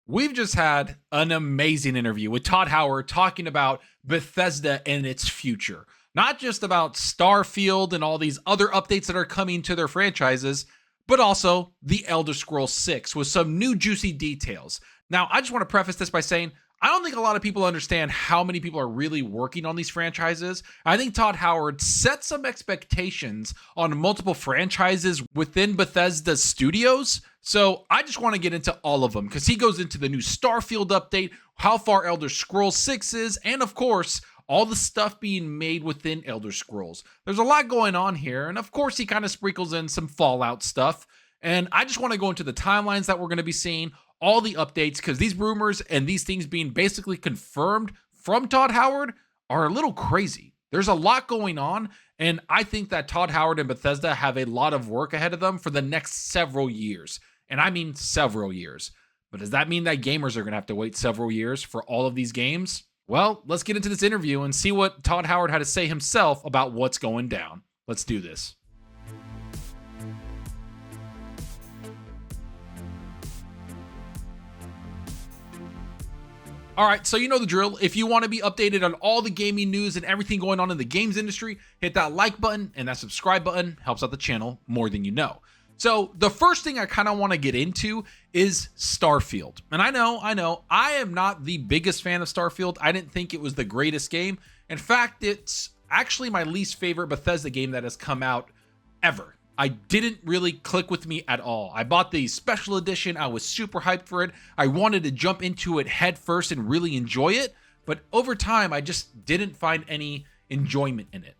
We've just had an amazing interview with Todd Howard talking about Bethesda and its future. Not just about Starfield and all these other updates that are coming to their franchises, but also The Elder Scrolls 6 with some new juicy details. Now, I just want to preface this by saying I don't think a lot of people understand how many people are really working on these franchises. I think Todd Howard set some expectations on multiple franchises within Bethesda Studios. So I just want to get into all of them because he goes into the new Starfield update, how far Elder Scrolls 6 is, and of course, all the stuff being made within Elder Scrolls. There's a lot going on here, and of course, he kind of sprinkles in some Fallout stuff. And I just want to go into the timelines that we're going to be seeing, all the updates, because these rumors and these things being basically confirmed from Todd Howard are a little crazy. There's a lot going on, and I think that Todd Howard and Bethesda have a lot of work ahead of them for the next several years. And I mean several years. But does that mean that gamers are going to have to wait several years for all of these games? Well, let's get into this interview and see what Todd Howard had to say himself about what's going down. Let's do this. All right, so you know the drill. If you want to be updated on all the gaming news and everything going on in the games industry, hit that like button and that subscribe button. Helps out the channel more than you know. So the first thing I kind of want to get into is Starfield. And I know, I am not the biggest fan of Starfield. I didn't think it was the greatest game. In fact, it's actually my least favorite Bethesda game that has come out ever. I didn't really click with me at all. I bought the special edition. I was super hyped for it. I wanted to jump into it head first and really enjoy it. But over time, I just didn't find any enjoyment in it.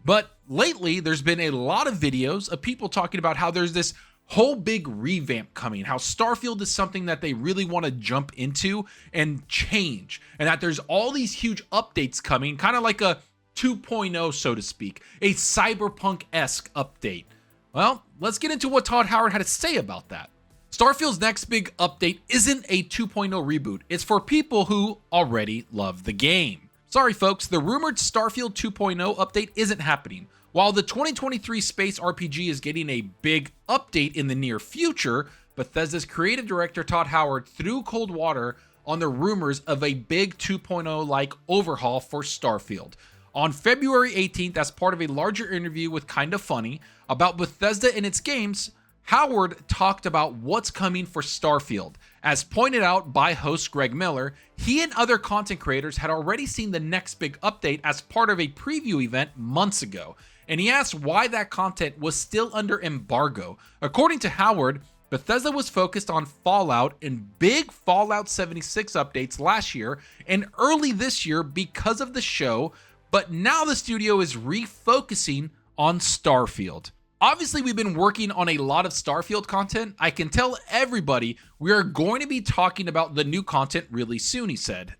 But lately, there's been a lot of videos of people talking about how there's this whole big revamp coming, how Starfield is something that they really want to jump into and change, and that there's all these huge updates coming, kind of like a 2.0, so to speak, a cyberpunk-esque update. Well, let's get into what Todd Howard had to say about that. Starfield's next big update isn't a 2.0 reboot. It's for people who already love the game. Sorry folks, the rumored Starfield 2.0 update isn't happening. While the 2023 space RPG is getting a big update in the near future, Bethesda's creative director Todd Howard threw cold water on the rumors of a big 2.0-like overhaul for Starfield. On February 18th, as part of a larger interview with Kinda Funny about Bethesda and its games, Howard talked about what's coming for Starfield. As pointed out by host Greg Miller, he and other content creators had already seen the next big update as part of a preview event months ago, and he asked why that content was still under embargo. According to Howard, Bethesda was focused on Fallout and big Fallout 76 updates last year and early this year because of the show, but now the studio is refocusing on Starfield. Obviously, we've been working on a lot of Starfield content. I can tell everybody we are going to be talking about the new content really soon, he said.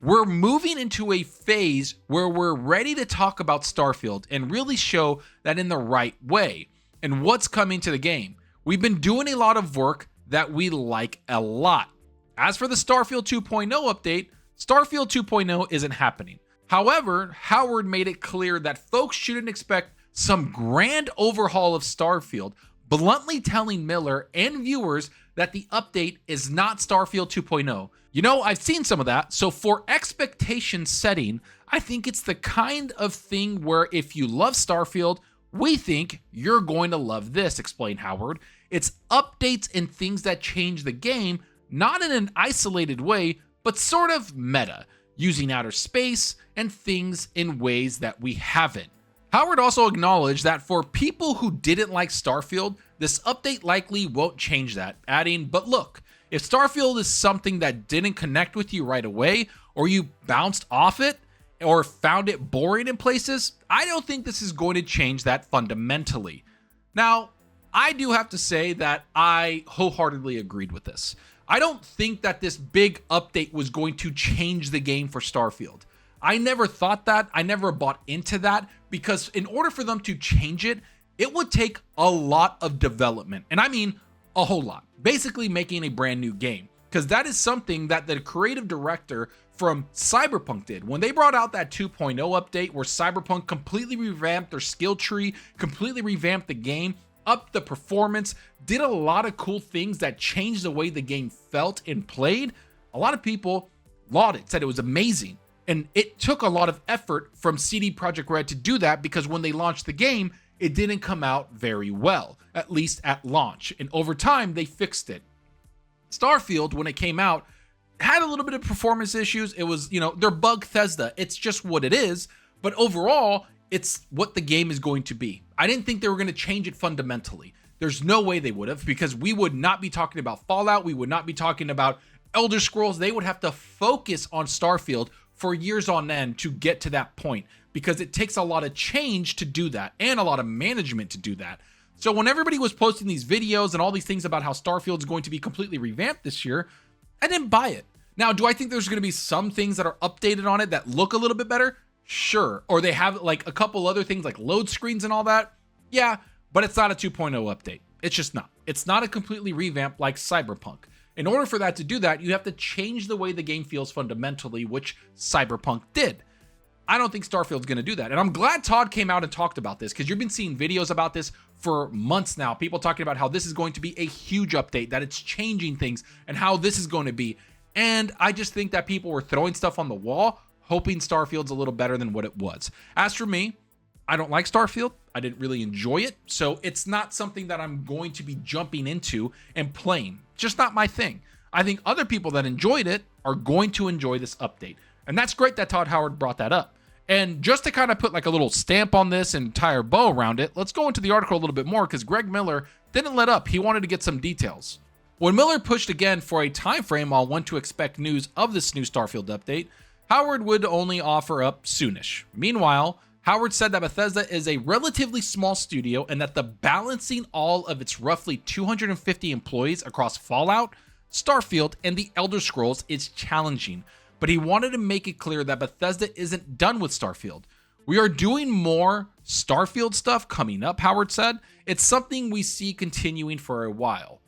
We're moving into a phase where we're ready to talk about Starfield and really show that in the right way and what's coming to the game. We've been doing a lot of work that we like a lot. As for the Starfield 2.0 update, Starfield 2.0 isn't happening. However, Howard made it clear that folks shouldn't expect some grand overhaul of Starfield, bluntly telling Miller and viewers that the update is not Starfield 2.0. You know, I've seen some of that, so for expectation setting, I think it's the kind of thing where if you love Starfield, we think you're going to love this, explained Howard. It's updates and things that change the game, not in an isolated way, but sort of meta, using outer space and things in ways that we haven't. Howard also acknowledged that for people who didn't like Starfield, this update likely won't change that, adding, but look, if Starfield is something that didn't connect with you right away, or you bounced off it, or found it boring in places, I don't think this is going to change that fundamentally. Now, I do have to say that I wholeheartedly agreed with this. I don't think that this big update was going to change the game for Starfield. I never thought that. I never bought into that because in order for them to change it, it would take a lot of development. And I mean a whole lot. Basically making a brand new game. Because that is something that the creative director from Cyberpunk did. When they brought out that 2.0 update where Cyberpunk completely revamped their skill tree, completely revamped the game, upped the performance, did a lot of cool things that changed the way the game felt and played. A lot of people lauded it, said it was amazing. And it took a lot of effort from CD Projekt Red to do that, because when they launched the game, it didn't come out very well, at least at launch. And over time, they fixed it. Starfield, when it came out, had a little bit of performance issues. It was, they're Bethesda. It's just what it is. But overall, it's what the game is going to be. I didn't think they were going to change it fundamentally. There's no way they would have, because we would not be talking about Fallout. We would not be talking about Elder Scrolls. They would have to focus on Starfield for years on end to get to that point, because it takes a lot of change to do that and a lot of management to do that. So when everybody was posting these videos and all these things about how Starfield is going to be completely revamped this year, I didn't buy it. Now, do I think there's going to be some things that are updated on it that look a little bit better? Sure. Or they have like a couple other things like load screens and all that? Yeah, but it's not a 2.0 update. It's just not. It's not a completely revamp like Cyberpunk. In order for that to do that, you have to change the way the game feels fundamentally, which Cyberpunk did. I don't think Starfield's going to do that. And I'm glad Todd came out and talked about this, because you've been seeing videos about this for months now. People talking about how this is going to be a huge update, that it's changing things, and how this is going to be. And I just think that people were throwing stuff on the wall, hoping Starfield's a little better than what it was. As for me, I don't like Starfield. I didn't really enjoy it. So it's not something that I'm going to be jumping into and playing. Just not my thing. I think other people that enjoyed it are going to enjoy this update. And that's great that Todd Howard brought that up. And just to kind of put like a little stamp on this and tie a bow around it, let's go into the article a little bit more, because Greg Miller didn't let up. He wanted to get some details. When Miller pushed again for a time frame on when to expect news of this new Starfield update, Howard would only offer up soonish. Meanwhile, Howard said that Bethesda is a relatively small studio, and that the balancing all of its roughly 250 employees across Fallout, Starfield, and the Elder Scrolls is challenging. But he wanted to make it clear that Bethesda isn't done with Starfield. We are doing more Starfield stuff coming up, Howard said. It's something we see continuing for a while.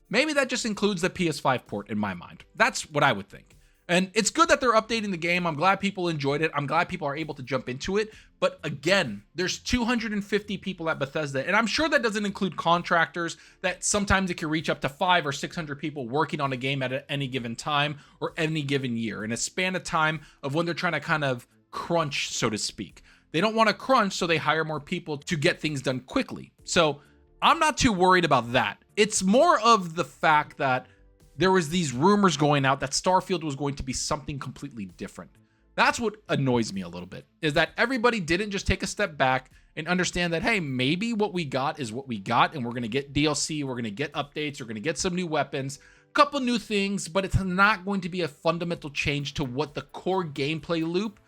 Maybe that just includes the PS5 port in my mind. That's what I would think. And it's good that they're updating the game. I'm glad people enjoyed it. I'm glad people are able to jump into it. But again, there's 250 people at Bethesda, and I'm sure that doesn't include contractors, that sometimes it can reach up to 500 or 600 people working on a game at any given time or any given year, in a span of time of when they're trying to kind of crunch, so to speak. They don't want to crunch, so they hire more people to get things done quickly. So I'm not too worried about that. It's more of the fact that there was these rumors going out that Starfield was going to be something completely different. That's what annoys me a little bit, is that everybody didn't just take a step back and understand that, hey, maybe what we got is what we got, and we're going to get DLC, we're going to get updates, we're going to get some new weapons, a couple new things, but it's not going to be a fundamental change to what the core gameplay loop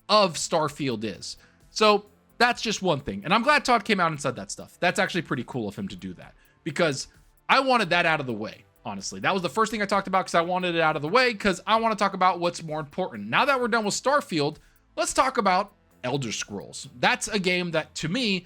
of Starfield is. So that's just one thing. And I'm glad Todd came out and said that stuff. That's actually pretty cool of him to do that, because I wanted that out of the way. Honestly, that was the first thing I talked about, because I wanted it out of the way, because I want to talk about what's more important. Now that we're done with Starfield, let's talk about Elder Scrolls. That's a game that, to me,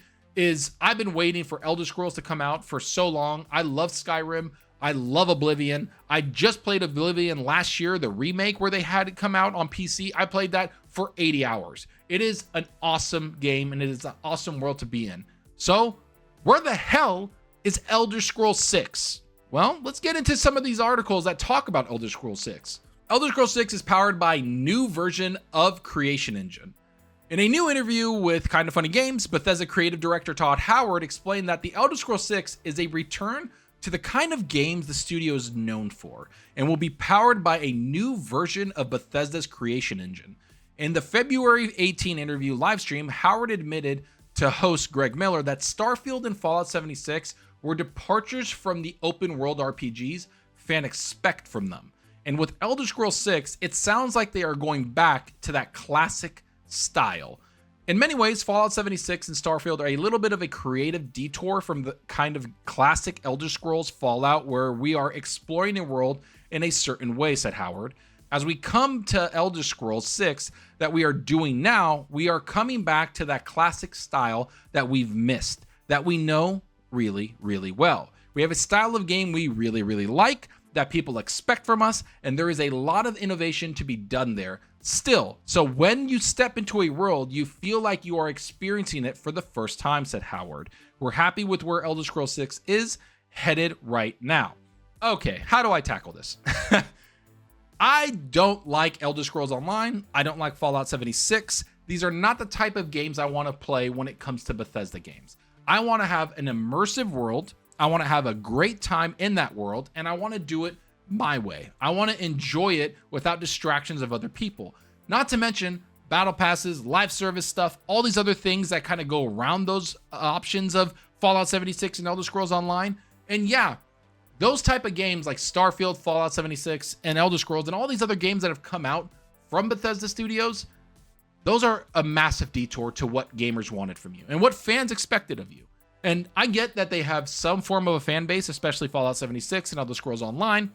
I've been waiting for Elder Scrolls to come out for so long. I love Skyrim. I love Oblivion. I just played Oblivion last year, the remake where they had it come out on PC. I played that for 80 hours. It is an awesome game, and it is an awesome world to be in. So, where the hell is Elder Scrolls 6? Well, let's get into some of these articles that talk about Elder Scrolls 6. Elder Scrolls 6 is powered by a new version of Creation Engine. In a new interview with Kinda Funny Games, Bethesda creative director Todd Howard explained that the Elder Scrolls 6 is a return to the kind of games the studio is known for, and will be powered by a new version of Bethesda's Creation Engine. In the February 18 interview livestream, Howard admitted to host Greg Miller that Starfield and Fallout 76 were departures from the open world RPGs fans expect from them. And with Elder Scrolls 6, it sounds like they are going back to that classic style. In many ways, Fallout 76 and Starfield are a little bit of a creative detour from the kind of classic Elder Scrolls Fallout, where we are exploring a world in a certain way, said Howard. As we come to Elder Scrolls 6 that we are doing now, we are coming back to that classic style that we've missed, that we know really, really well. We have a style of game we really, really like that people expect from us, and there is a lot of innovation to be done there still. So when you step into a world, you feel like you are experiencing it for the first time, said Howard. We're happy with where Elder Scrolls 6 is headed right now. Okay, how do I tackle this? I don't like Elder Scrolls Online. I don't like Fallout 76. These are not the type of games I want to play when it comes to Bethesda games. I want to have an immersive world. I want to have a great time in that world, and I want to do it my way. I want to enjoy it without distractions of other people. Not to mention battle passes, live service stuff, all these other things that kind of go around those options of Fallout 76 and Elder Scrolls Online. And yeah, those type of games like Starfield, Fallout 76, and Elder Scrolls, and all these other games that have come out from Bethesda Studios, those are a massive detour to what gamers wanted from you and what fans expected of you. And I get that they have some form of a fan base, especially Fallout 76 and Elder Scrolls Online.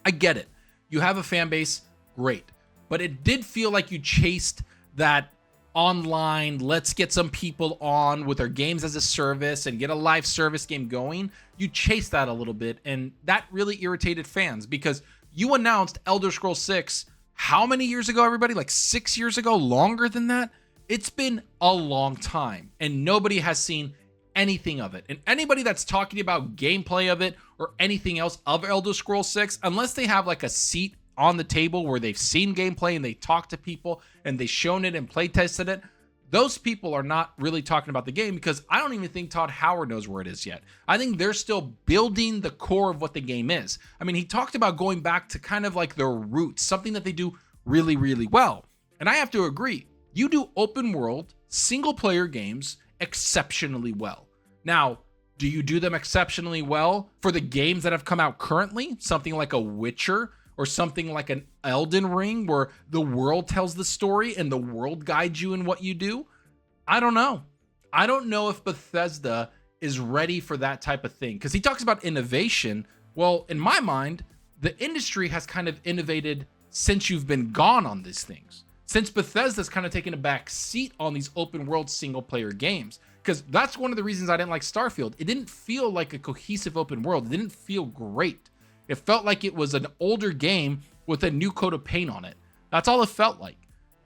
I get it. You have a fan base, great. But it did feel like you chased that online, let's get some people on with our games as a service and get a live service game going. You chased that a little bit, and that really irritated fans because you announced Elder Scrolls 6 how many years ago, everybody? Like 6 years ago? Longer than that? It's been a long time, and nobody has seen anything of it. And anybody that's talking about gameplay of it or anything else of Elder Scrolls 6, unless they have like a seat on the table where they've seen gameplay and they talk to people and they've shown it and play tested it, those people are not really talking about the game because I don't even think Todd Howard knows where it is yet. I think they're still building the core of what the game is. I mean, he talked about going back to kind of like their roots, something that they do really, really well. And I have to agree, you do open world, single player games exceptionally well. Now, do you do them exceptionally well for the games that have come out currently? Something like a Witcher or something like an Elden Ring where the world tells the story and the world guides you in what you do? I don't know. I don't know if Bethesda is ready for that type of thing because he talks about innovation. Well, in my mind, the industry has kind of innovated since you've been gone on these things. Since Bethesda's kind of taken a back seat on these open world single player games. Because that's one of the reasons I didn't like Starfield. It didn't feel like a cohesive open world. It didn't feel great. It felt like it was an older game with a new coat of paint on it. That's all it felt like.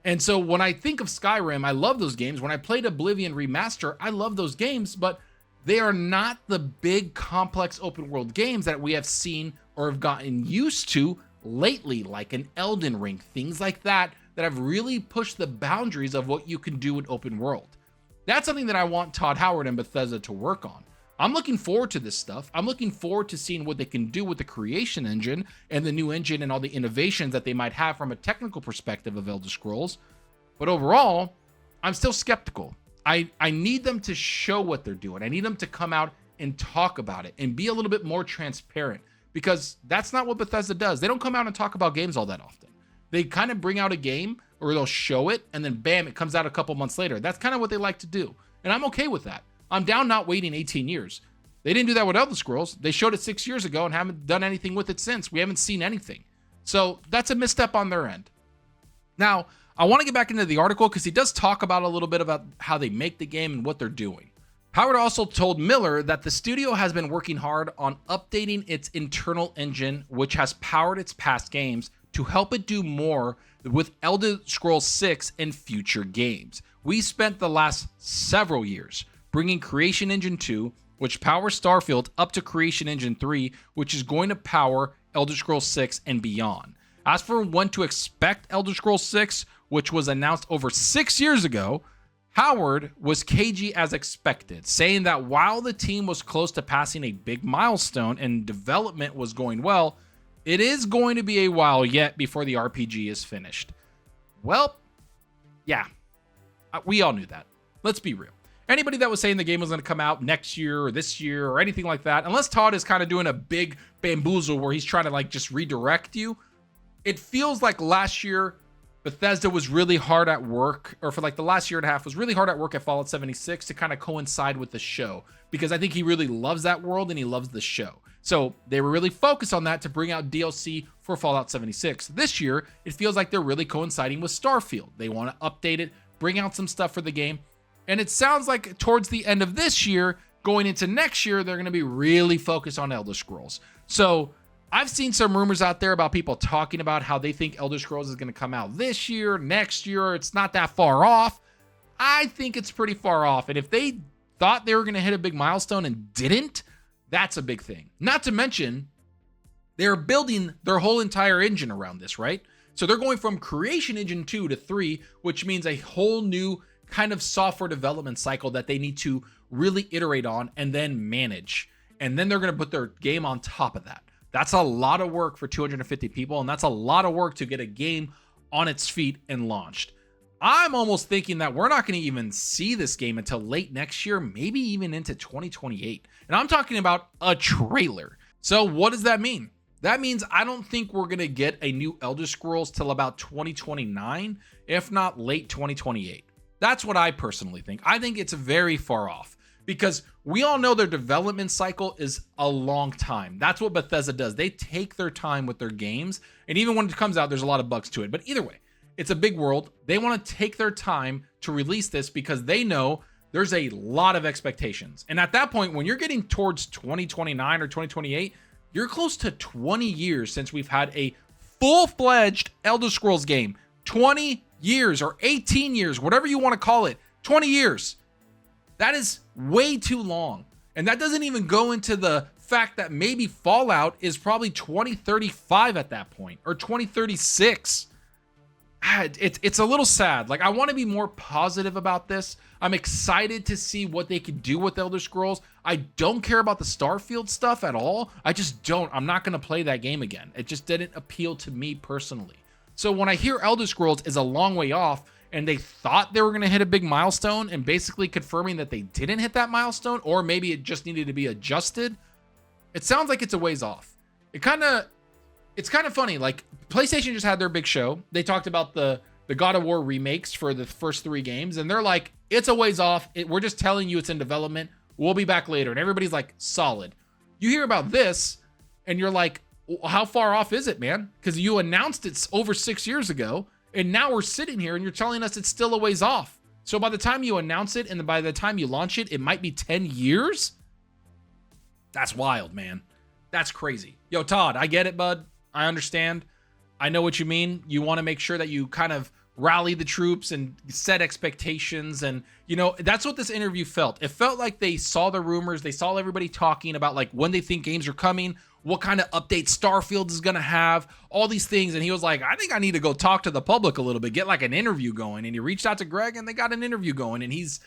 And so when I think of Skyrim, I love those games. When I played Oblivion Remaster, I love those games, but they are not the big, complex open world games that we have seen or have gotten used to lately, like an Elden Ring, things like that have really pushed the boundaries of what you can do in open world. That's something that I want Todd Howard and Bethesda to work on. I'm looking forward to this stuff. I'm looking forward to seeing what they can do with the creation engine and the new engine and all the innovations that they might have from a technical perspective of Elder Scrolls. But overall, I'm still skeptical. I need them to show what they're doing. I need them to come out and talk about it and be a little bit more transparent because that's not what Bethesda does. They don't come out and talk about games all that often. They kind of bring out a game or they'll show it and then bam, it comes out a couple months later. That's kind of what they like to do. And I'm okay with that. I'm down not waiting 18 years. They didn't do that with Elder Scrolls. They showed it 6 years ago and haven't done anything with it since. We haven't seen anything. So that's a misstep on their end. Now, I want to get back into the article because he does talk about a little bit about how they make the game and what they're doing. Howard also told Miller that the studio has been working hard on updating its internal engine, which has powered its past games, to help it do more with Elder Scrolls 6 and future games. We spent the last several years bringing Creation Engine 2, which powers Starfield, up to Creation Engine 3, which is going to power Elder Scrolls 6 and beyond. As for when to expect Elder Scrolls 6, which was announced over 6 years ago, Howard was cagey as expected, saying that while the team was close to passing a big milestone and development was going well, it is going to be a while yet before the RPG is finished. Well, yeah, we all knew that. Let's be real. Anybody that was saying the game was going to come out next year or this year or anything like that, unless Todd is kind of doing a big bamboozle where he's trying to like just redirect you, it feels like last year Bethesda was really hard at work, or for like the last year and a half was really hard at work at Fallout 76 to kind of coincide with the show, because I think he really loves that world and he loves the show. So they were really focused on that to bring out DLC for Fallout 76. This year, it feels like they're really coinciding with Starfield. They want to update it, bring out some stuff for the game. And it sounds like towards the end of this year, going into next year, they're going to be really focused on Elder Scrolls. So I've seen some rumors out there about people talking about how they think Elder Scrolls is going to come out this year, next year. It's not that far off. I think it's pretty far off. And if they thought they were going to hit a big milestone and didn't, that's a big thing. Not to mention, they're building their whole entire engine around this, right? So they're going from creation engine 2 to 3, which means a whole new kind of software development cycle that they need to really iterate on and then manage. And then they're going to put their game on top of that. That's a lot of work for 250 people, and that's a lot of work to get a game on its feet and launched. I'm almost thinking that we're not going to even see this game until late next year, maybe even into 2028. And I'm talking about a trailer. So what does that mean? That means I don't think we're going to get a new Elder Scrolls till about 2029, if not late 2028. That's what I personally think. I think it's very far off because we all know their development cycle is a long time. That's what Bethesda does. They take their time with their games, and even when it comes out, there's a lot of bugs to it. But either way, it's a big world. They want to take their time to release this because they know there's a lot of expectations. And at that point, when you're getting towards 2029 or 2028, you're close to 20 years since we've had a full-fledged Elder Scrolls game. 20 years or 18 years, whatever you want to call it. 20 years. That is way too long. And that doesn't even go into the fact that maybe Fallout is probably 2035 at that point or 2036. It's a little sad. Like, I want to be more positive about this. I'm excited to see what they can do with Elder Scrolls. I don't care about the Starfield stuff at all. I just don't. I'm not going to play that game again. It just didn't appeal to me personally. So when I hear Elder Scrolls is a long way off and they thought they were going to hit a big milestone and basically confirming that they didn't hit that milestone, or maybe it just needed to be adjusted, it sounds like it's a ways off. It's kind of funny. Like, PlayStation just had their big show. They talked about the God of War remakes for the first 3 games, and they're like, it's a ways off. We're just telling you it's in development. We'll be back later. And everybody's like, solid. You hear about this, and you're like, how far off is it, man? Because you announced it's over 6 years ago, and now we're sitting here, and you're telling us it's still a ways off. So by the time you announce it, and by the time you launch it, it might be 10 years? That's wild, man. That's crazy. Yo, Todd, I get it, bud. I understand. I know what you mean. You want to make sure that you kind of rally the troops and set expectations. And, you know, that's what this interview felt. It felt like they saw the rumors. They saw everybody talking about like when they think games are coming, what kind of update Starfield is going to have, all these things. And he was like, I think I need to go talk to the public a little bit, get like an interview going. And he reached out to Greg and they got an interview going. And he's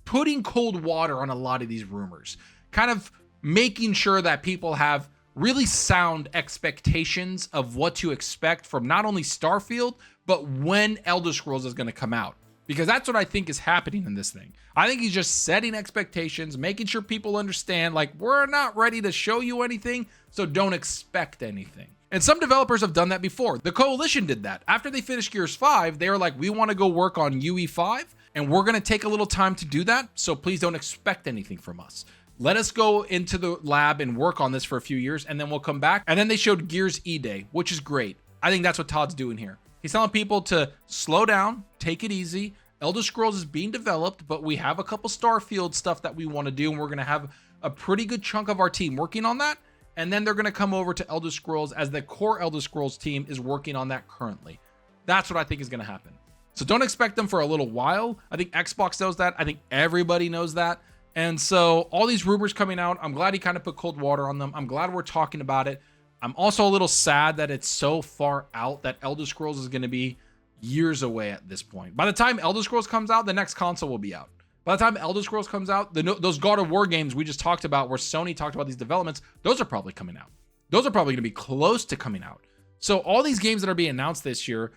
putting cold water on a lot of these rumors, kind of making sure that people have really sound expectations of what to expect from not only Starfield, but when Elder Scrolls is going to come out. Because that's what I think is happening in this thing. I think he's just setting expectations, making sure people understand, like, we're not ready to show you anything, so don't expect anything. And some developers have done that before. The Coalition did that. After they finished Gears 5, they were like, we want to go work on UE5, and we're going to take a little time to do that, so please don't expect anything from us. Let us go into the lab and work on this for a few years, and then we'll come back. And then they showed Gears E-Day, which is great. I think that's what Todd's doing here. He's telling people to slow down, take it easy. Elder Scrolls is being developed, but we have a couple Starfield stuff that we want to do, and we're going to have a pretty good chunk of our team working on that. And then they're going to come over to Elder Scrolls as the core Elder Scrolls team is working on that currently. That's what I think is going to happen. So don't expect them for a little while. I think Xbox knows that. I think everybody knows that. And so all these rumors coming out, I'm glad he kind of put cold water on them. I'm glad we're talking about it. I'm also a little sad that it's so far out that Elder Scrolls is going to be years away at this point. By the time Elder Scrolls comes out, the next console will be out. By the time Elder Scrolls comes out, those God of War games we just talked about where Sony talked about these developments, those are probably coming out. Those are probably going to be close to coming out. So all these games that are being announced this year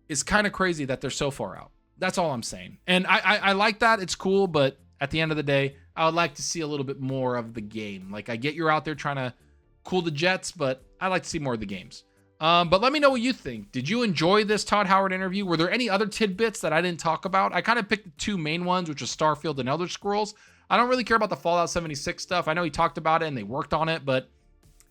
is kind of crazy that they're so far out. That's all I'm saying. And I like that. It's cool, but at the end of the day, I would like to see a little bit more of the game. Like, I get you're out there trying to cool the jets, but I like to see more of the games. But let me know what you think. Did you enjoy this Todd Howard interview? Were there any other tidbits that I didn't talk about? I kind of picked the 2 main ones, which was Starfield and Elder Scrolls. I don't really care about the Fallout 76 stuff. I know he talked about it and they worked on it, but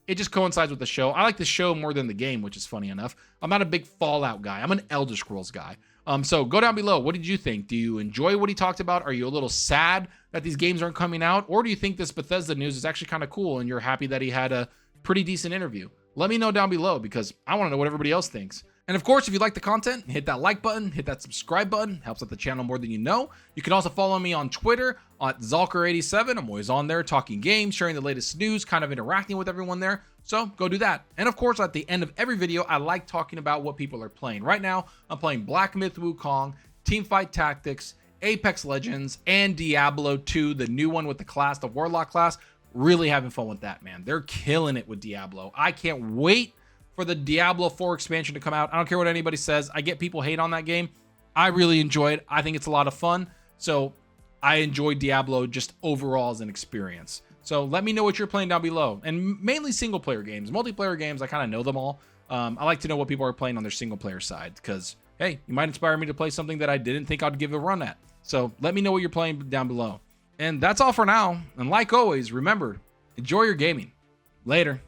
it just coincides with the show. I like the show more than the game, which is funny enough. I'm not a big Fallout guy. I'm an Elder Scrolls guy. So go down below. What did you think? Do you enjoy what he talked about? Are you a little sad that these games aren't coming out? Or do you think this Bethesda news is actually kind of cool and you're happy that he had a pretty decent interview? Let me know down below because I want to know what everybody else thinks. And of course, if you like the content, hit that like button, hit that subscribe button, helps out the channel more than you know. You can also follow me on Twitter at Zalker87. I'm always on there talking games, sharing the latest news, kind of interacting with everyone there. So go do that. And of course, at the end of every video, I like talking about what people are playing. Right now, I'm playing Black Myth Wukong, Teamfight Tactics, Apex Legends, and Diablo 2, the new one with the class, the Warlock class. Really having fun with that, man. They're killing it with Diablo. I can't wait for the Diablo 4 expansion to come out. I don't care what anybody says. I get people hate on that game. I really enjoy it. I think it's a lot of fun. So I enjoy Diablo just overall as an experience. So let me know what you're playing down below. And mainly single player games. Multiplayer games, I kind of know them all. I like to know what people are playing on their single player side because, hey, you might inspire me to play something that I didn't think I'd give a run at. So let me know what you're playing down below. And that's all for now. And like always, remember, enjoy your gaming. Later.